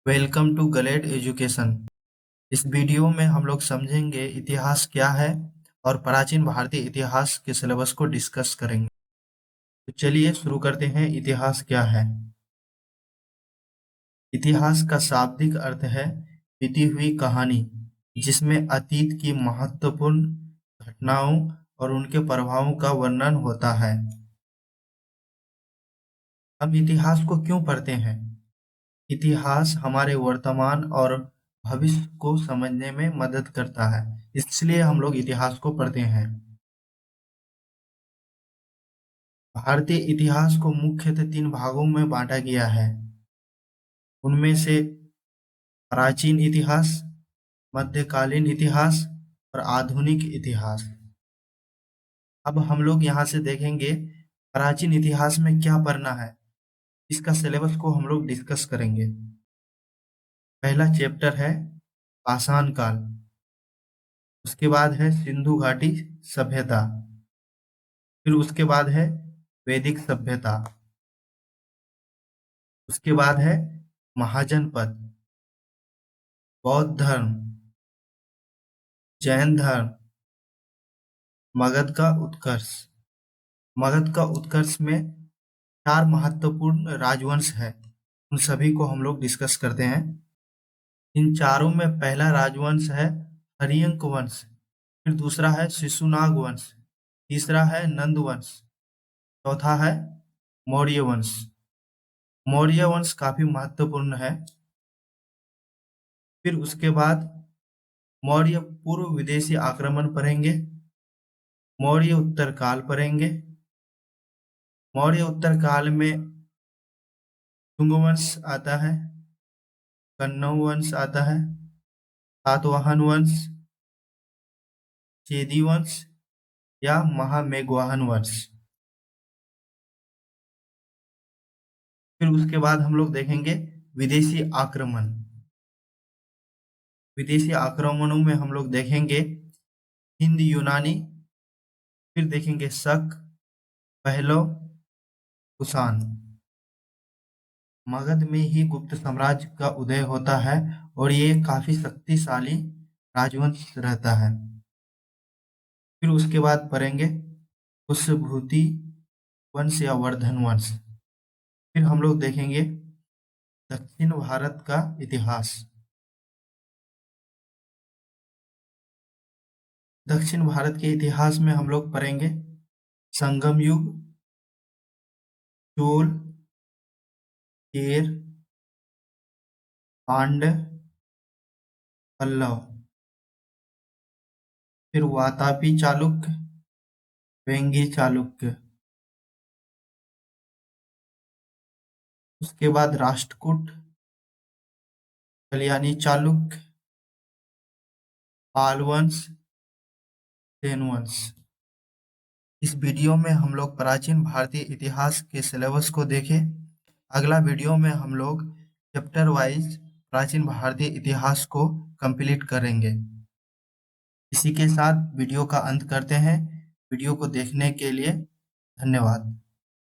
Welcome to गलेड education. इस video में हम लोग समझेंगे इतिहास क्या है और प्राचीन भारतीय इतिहास के सिलेबस को डिस्कस करेंगे। तो चलिए शुरू करते हैं। इतिहास क्या है? इतिहास का शाब्दिक अर्थ है बीती हुई कहानी, जिसमें अतीत की महत्वपूर्ण घटनाओं और उनके प्रभावों का वर्णन होता है। हम इतिहास को क्यों पढ़ते हैं? इतिहास हमारे वर्तमान और भविष्य को समझने में मदद करता है, इसलिए हम लोग इतिहास को पढ़ते हैं। भारतीय इतिहास को मुख्यतः 3 भागों में बांटा गया है। उनमें से प्राचीन इतिहास, मध्यकालीन इतिहास और आधुनिक इतिहास। अब हम लोग यहाँ से देखेंगे प्राचीन इतिहास में क्या पढ़ना है। इसका सिलेबस को हम लोग डिस्कस करेंगे। पहला चैप्टर है पाषाण काल, उसके बाद है सिंधु घाटी सभ्यता, फिर उसके बाद है वैदिक सभ्यता, उसके बाद है महाजनपद, बौद्ध धर्म, जैन धर्म, मगध का उत्कर्ष। मगध का उत्कर्ष में 4 महत्वपूर्ण राजवंश है, उन सभी को हम लोग डिस्कस करते हैं। इन चारों में पहला राजवंश है हर्यंक वंश, फिर दूसरा है शिशुनाग वंश, तीसरा है नंद वंश, चौथा है मौर्य वंश। मौर्य वंश काफी महत्वपूर्ण है। फिर उसके बाद मौर्य पूर्व विदेशी आक्रमण पढ़ेंगे, मौर्य उत्तर काल पढ़ेंगे। मौर्य उत्तर काल में शुंग वंश आता है, कन्नौ वंश आता है, सातवाहन वंश, चेदी वंश या महामेघवाहन वंश। फिर उसके बाद हम लोग देखेंगे विदेशी आक्रमण। विदेशी आक्रमणों में हम लोग देखेंगे हिंद यूनानी, फिर देखेंगे शक, पहलव, कुषाण। मगध में ही गुप्त साम्राज्य का उदय होता है और ये काफी शक्तिशाली राजवंश रहता है। फिर उसके बाद पढ़ेंगे पुष्यभूति वंश या वर्धन वंश। फिर हम लोग देखेंगे दक्षिण भारत का इतिहास। दक्षिण भारत के इतिहास में हम लोग पढ़ेंगे संगम युग, चोल, चेर, पांड्य, पल्लव, फिर वातापी चालुक्य, वेंगी चालुक्य, उसके बाद राष्ट्रकूट, कल्याणी चालुक्य, पाल वंश, सेन वंश। इस वीडियो में हम लोग प्राचीन भारतीय इतिहास के सिलेबस को देखें। अगला वीडियो में हम लोग चैप्टर वाइज प्राचीन भारतीय इतिहास को कंप्लीट करेंगे। इसी के साथ वीडियो का अंत करते हैं। वीडियो को देखने के लिए धन्यवाद।